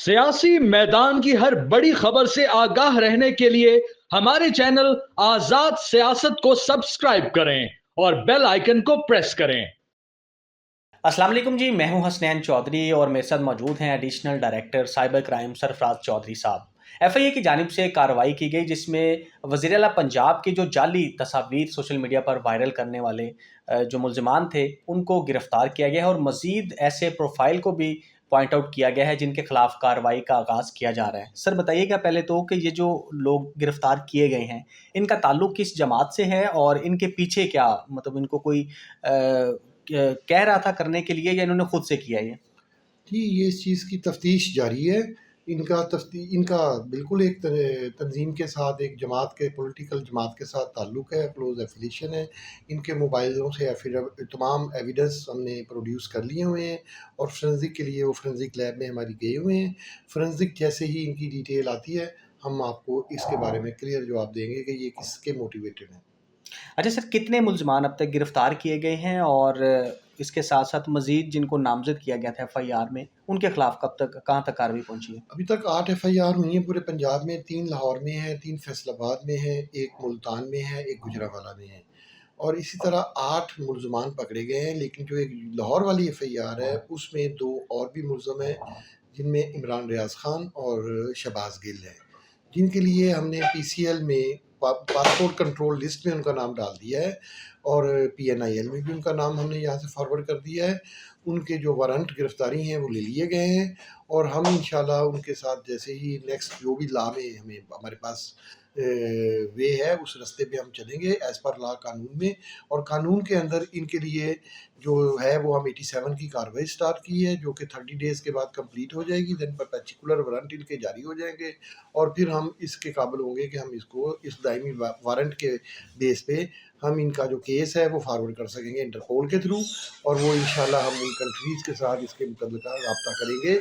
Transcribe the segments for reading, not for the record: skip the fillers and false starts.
सियासी मैदान की हर बड़ी खबर से आगाह रहने के लिए हमारे चैनल आजाद सियासत को सब्सक्राइब करें और बेल आइकन को प्रेस करें। अस्सलाम वालेकुम जी, मैं हूं हसनैन चौधरी और मेरे साथ मौजूद हैं additional director cyber crime Sarfaraz Chaudhry साहब। एफआईए की जानिब से कार्रवाई की गई जिसमें वज़ीर आला पंजाब की जो जाली तस्वीर सोशल मीडिया पर वायरल करने वाले जो मुल्ज़िमान थे उनको गिरफ्तार किया गया है और मज़ीद ऐसे प्रोफाइल को भी पॉइंट आउट किया गया है जिनके खिलाफ कार्रवाई का आगाज़ किया जा रहा है। सर बताइएगा पहले तो कि ये जो लोग गिरफ्तार किए गए हैं इनका ताल्लुक किस जमात से है और इनके पीछे क्या मतलब इनको कोई कह रहा था करने के लिए या इन्होंने खुद से किया ये? जी, ये इस चीज़ की तफ्तीश जारी है। इनका बिल्कुल एक तंज़ीम के साथ, एक जमात के पॉलिटिकल जमात के साथ ताल्लुक़ है, क्लोज़ एफ़िलिएशन है। इनके मोबाइलों से तमाम एविडेंस हमने प्रोड्यूस कर लिए हुए हैं और फोरेंसिक के लिए वो फोरेंसिक लैब में हमारी गए हुए हैं। फोरेंसिक जैसे ही इनकी डिटेल आती है, हम आपको इसके बारे में क्लियर जवाब देंगे कि ये किसके मोटिवेटेड हैं। अच्छा सर, कितने मुल्ज़िमान अब तक गिरफ़्तार किए गए हैं और इसके साथ-साथ मज़ीद जिनको नामज़द किया गया था एफआईआर में, उनके खिलाफ कब तक कहाँ तक कार्रवाई पहुँची है? अभी तक 8 एफ़आईआर हुई हैं पूरे पंजाब में, 3 लाहौर में हैं, 3 फैसलाबाद में हैं, 1 मुल्तान में है, 1 गुजरांवाला में है। और इसी तरह 8 मुल्ज़िमान पकड़े गए हैं, लेकिन जो एक लाहौर वाली एफ़आईआर है, उसमें 2 और भी मुल्ज़िम हैं, जिनमें इमरान रियाज़ ख़ान और शहबाज़ गिल हैं, जिनके लिए हमने पीसीएल में पासपोर्ट कंट्रोल लिस्ट में उनका नाम डाल दिया है और पीएनआईएल में भी उनका नाम हमने यहाँ से फॉरवर्ड कर दिया है। उनके जो वारंट गिरफ़्तारी हैं वो ले लिए गए हैं और हम इंशाल्लाह उनके साथ जैसे ही नेक्स्ट जो भी लॉ में हमारे पास वे है, उस रास्ते पे हम चलेंगे एज़ पर लॉ कानून में। और कानून के अंदर इनके लिए जो है वो हम 87 की कार्रवाई स्टार्ट की है, जो कि 30 डेज़ के बाद कंप्लीट हो जाएगी। देन परपेचुकुलर वारंट इनके जारी हो जाएंगे और फिर हम इसके काबिल होंगे कि हम इसको इस दायमी वारंट के बेस पे हम इनका जो केस है वो फॉरवर्ड कर सकेंगे इंटरपोल के थ्रू और वो इंशाल्लाह हम उन कंट्रीज़ के साथ इसके मुतल्लिक़ राब्ता करेंगे।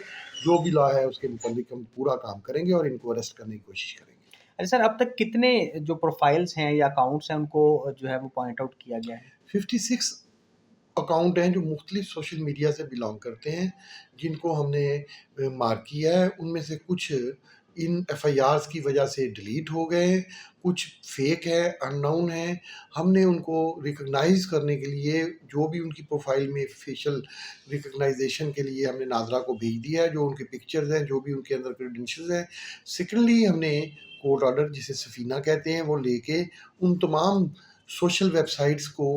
जो भी लॉ है उसके मुताबिक हम पूरा काम करेंगे और इनको अरेस्ट करने की कोशिश करेंगे। अच्छा सर, अब तक कितने जो प्रोफाइल्स हैं या अकाउंट्स हैं उनको जो है वो पॉइंट आउट किया गया है? 56 अकाउंट हैं जो मुख्तलिफ सोशल मीडिया से बिलोंग करते हैं, जिनको हमने मार्क किया है। उनमें से कुछ इन एफआईआर्स की वजह से डिलीट हो गए हैं, कुछ फेक है, अननोन है। हमने उनको रिकॉग्नाइज़ करने के लिए जो भी उनकी प्रोफाइल में फेशियल रिकॉग्नाइजेशन के लिए हमने नाज़रा को भेज दिया है, जो उनके पिक्चर्स हैं, जो भी उनके अंदर क्रेडेंशियल्स हैं। सेकेंडली हमने कोर्ट ऑर्डर जिसे सफ़ीना कहते हैं वो लेके उन तमाम सोशल वेबसाइट्स को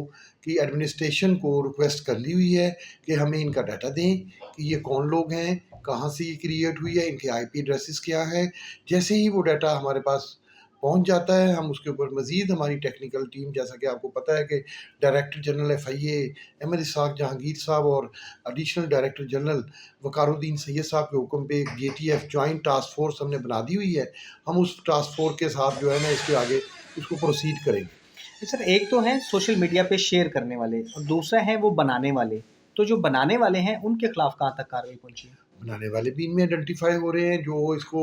की एडमिनिस्ट्रेशन को रिक्वेस्ट कर ली हुई है कि हमें इनका डाटा दें कि ये कौन लोग हैं, कहाँ से ये क्रिएट हुई है, इनके आईपी एड्रेसेस क्या है। जैसे ही वो डाटा हमारे पास पहुंच जाता है, हम उसके ऊपर मज़ीद हमारी टेक्निकल टीम, जैसा कि आपको पता है कि director general FIA Ahmad Ishaq Jahangir साहब और additional director general Waqaruddin Syed साहब के हुक्म पे एक जेटीएफ जॉइंट टास्क फोर्स हमने बना दी हुई है। हम उस टास्क फोर्स के साथ जो है ना इसके आगे इसको प्रोसीड करेंगे। सर, एक तो है सोशल मीडिया पे शेयर करने वाले और दूसरा है वो बनाने वाले। तो जो बनाने वाले हैं उनके खिलाफ कहाँ तक कार्रवाई पहुँची है? बनाने वाले भी इनमें आइडेंटिफाई हो रहे हैं, जो इसको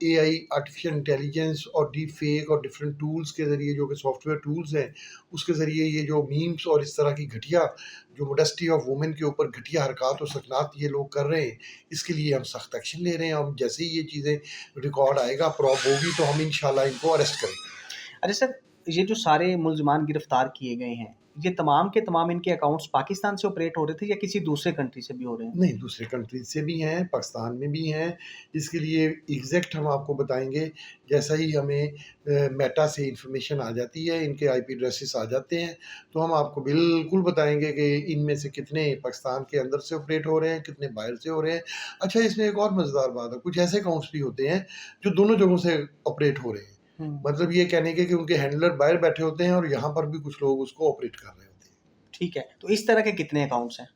एआई, आर्टिफिशियल इंटेलिजेंस और डीप फेक और डिफरेंट टूल्स के ज़रिए, जो कि सॉफ्टवेयर टूल्स हैं, उसके ज़रिए ये जो मीम्स और इस तरह की घटिया जो मोडेस्टी ऑफ वुमेन के ऊपर घटिया हरकत और सकनात ये लोग कर रहे हैं, इसके लिए हम सख्त एक्शन ले रहे हैं। हम जैसे ही ये चीज़ें रिकॉर्ड आएगा, प्रूव होगी, तो हम इंशाल्लाह इनको अरेस्ट करेंगे। अच्छा सर, ये जो सारे मुल्ज़िमान गिरफ़्तार किए गए हैं, ये तमाम के तमाम इनके अकाउंट्स पाकिस्तान से ऑपरेट हो रहे थे या किसी दूसरे कंट्री से भी हो रहे हैं? नहीं, दूसरे कंट्रीज़ से भी हैं, पाकिस्तान में भी हैं। इसके लिए एग्ज़ैक्ट हम आपको बताएँगे, जैसा ही हमें मेटा से इन्फॉर्मेशन आ जाती है, इनके आईपी एड्रेसेस आ जाते हैं, तो हम आपको बिल्कुल बताएँगे कि इनमें से कितने पाकिस्तान के अंदर से ऑपरेट हो रहे हैं, कितने बाहर से हो रहे हैं। अच्छा, इसमें एक और मज़ेदार बात है, कुछ ऐसे अकाउंट्स भी होते हैं, जो दोनों जगहों से ऑपरेट हो रहे हैं। हुँ, मतलब ये कहने के कि उनके हैंडलर बाहर बैठे होते हैं और यहाँ पर भी कुछ लोग उसको ऑपरेट कर रहे होते हैं। ठीक है। तो इस तरह के कितने अकाउंट्स हैं?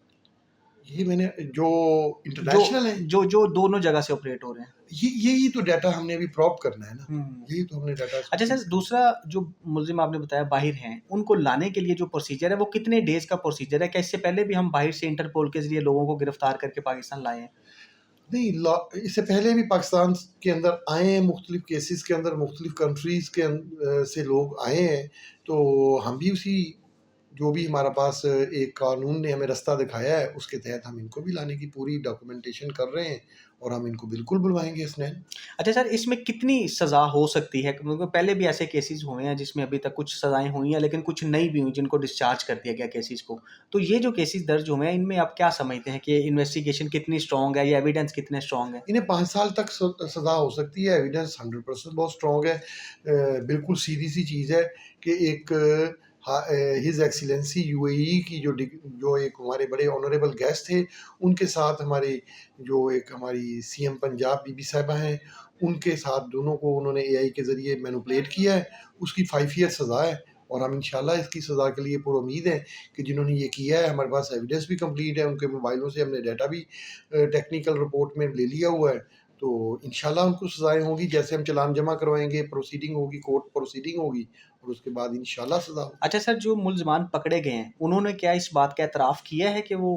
ये मैंने जो जो इंटरनेशनल है, जो जो दोनों जगह से ऑपरेट हो रहे हैं? यही तो डाटा हमने अभी प्रॉप करना है ना, हुँ। यही तो हमने डाटा अच्छा सर, दूसरा जो मुल्ज़िम आपने बताया बाहिर हैं, उनको लाने के लिए जो प्रोसीजर है, वो कितने डेज़ का प्रोसीजर है? क्या इससे पहले भी हम बाहर से इंटरपोल के ज़रिए लोगों को गिरफ़्तार करके पाकिस्तान लाए हैं? नहीं, इससे पहले भी पाकिस्तान के अंदर आए हैं, मुख्तलिफ केसेस के अंदर मुख्तलिफ कंट्रीज़ के से लोग आए हैं, तो हम भी उसी जो भी हमारा पास एक कानून ने हमें रास्ता दिखाया है, उसके तहत हम इनको भी लाने की पूरी डॉक्यूमेंटेशन कर रहे हैं और हम इनको बिल्कुल बुलवाएंगे हसनैन। अच्छा सर, इसमें कितनी सज़ा हो सकती है? क्योंकि पहले भी ऐसे केसेस हुए हैं जिसमें अभी तक कुछ सज़ाएँ हुई हैं, लेकिन कुछ नहीं भी हुई, जिनको डिस्चार्ज कर दिया गया केसेस को। तो ये जो केसेस दर्ज हुए हैं, इनमें आप क्या समझते हैं कि इन्वेस्टिगेशन कितनी स्ट्रॉन्ग है या एविडेंस कितने स्ट्रॉन्ग है? इन्हें 5 साल तक सज़ा हो सकती है, एविडेंस 100% बहुत स्ट्रॉन्ग है। बिल्कुल सीधी-सी चीज़ है कि एक हिज़ एक्सीलेंसी यूएई की जो एक हमारे बड़े ऑनरेबल गेस्ट थे, उनके साथ हमारे जो एक हमारी सीएम पंजाब बीबी साहिबा हैं, उनके साथ दोनों को उन्होंने एआई के ज़रिए मैनिपुलेट किया है, उसकी 5 ईयर सज़ा है और हम इंशाल्लाह इसकी सज़ा के लिए पुरुम्मीद हैं कि जिन्होंने ये किया है, हमारे पास एविडेंस भी कंप्लीट है, उनके मोबाइलों से हमने डाटा भी टेक्निकल रिपोर्ट में ले लिया हुआ है। तो इंशाल्लाह उनको सज़ाएँ होंगी, जैसे हम चालान जमा करवाएँगे, प्रोसीडिंग होगी, कोर्ट प्रोसीडिंग होगी और उसके बाद इंशाल्लाह सज़ा होगी। अच्छा सर, जो मुल्ज़मान पकड़े गए हैं, उन्होंने क्या इस बात का एतराफ़ किया है कि वो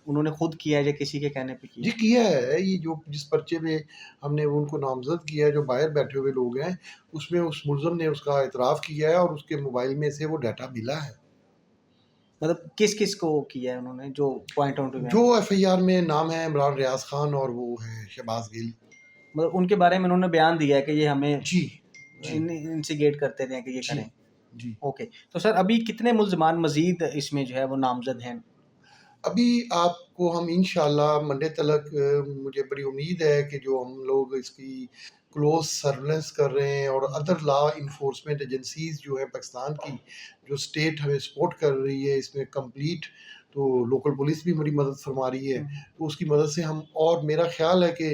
उन्होंने खुद किया है या किसी के कहने पे किया जी है? किया है, ये जो जिस पर्चे में हमने उनको नामज़द किया है, जो बाहर बैठे हुए लोग हैं, उसमें उस मुल्ज़िम ने उसका एतराफ़ किया है और उसके मोबाइल में से वो डाटा मिला है। मतलब किस-किस को किया है उन्होंने, जो पॉइंट आउट हुए हैं? जो एफआईआर में नाम है इमरान रियाज़ खान और वो है शहबाज़ गिल। मतलब उनके बारे में उन्होंने बयान दिया है कि ये हमें जी, जी, इंस्टिगेट करते रहे कि ये जी, करें। जी। ओके, तो सर अभी कितने मुल्ज़मान मज़ीद इसमें जो है वो नामज़द हैं? अभी आपको हम इंशाल्लाह मंडे तलक मुझे बड़ी उम्मीद है कि जो हम लोग इसकी क्लोज़ सर्वेलेंस कर रहे हैं और अदर लॉ इन्फोर्समेंट एजेंसीज़ जो हैं पाकिस्तान की, जो स्टेट हमें सपोर्ट कर रही है इसमें कंप्लीट, तो लोकल पुलिस भी हमारी मदद फरमा रही है। हुँ। तो उसकी मदद से हम और मेरा ख़्याल है कि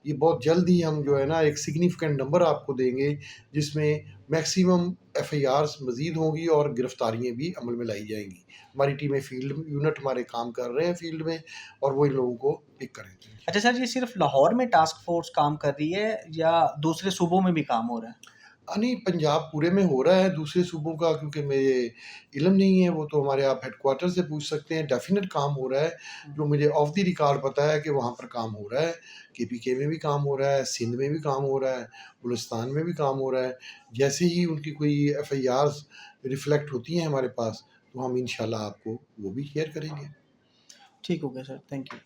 ये बहुत जल्द ही हम जो है ना एक सिग्निफिकेंट नंबर आपको देंगे, जिसमें मैक्सिमम एफआईआर्स मज़ीद होंगी और गिरफ्तारियाँ भी अमल में लाई जाएँगी। हमारी टीमें फील्ड यूनिट हमारे काम कर रहे हैं फील्ड में और वो इन लोगों को पिक करेंगे। अच्छा सर, ये सिर्फ़ लाहौर में टास्क फ़ोर्स काम कर रही है या दूसरे सूबों में भी काम हो रहा है? नहीं, पंजाब पूरे में हो रहा है, दूसरे सूबों का क्योंकि मुझे इल्म नहीं है, वो तो हमारे आप हेडक्वार्टर से पूछ सकते हैं। डेफ़िनेट काम हो रहा है, जो मुझे ऑफ द रिकॉर्ड पता है कि वहाँ पर काम हो रहा है। केपीके में भी काम हो रहा है, सिंध में भी काम हो रहा है, बलूचिस्तान में भी काम हो रहा है। जैसे ही उनकी कोई एफआईआर्स रिफ्लेक्ट होती हैं हमारे पास, तो हम इंशाल्लाह आपको वो भी शेयर करेंगे। ठीक हो गया सर, थैंक यू।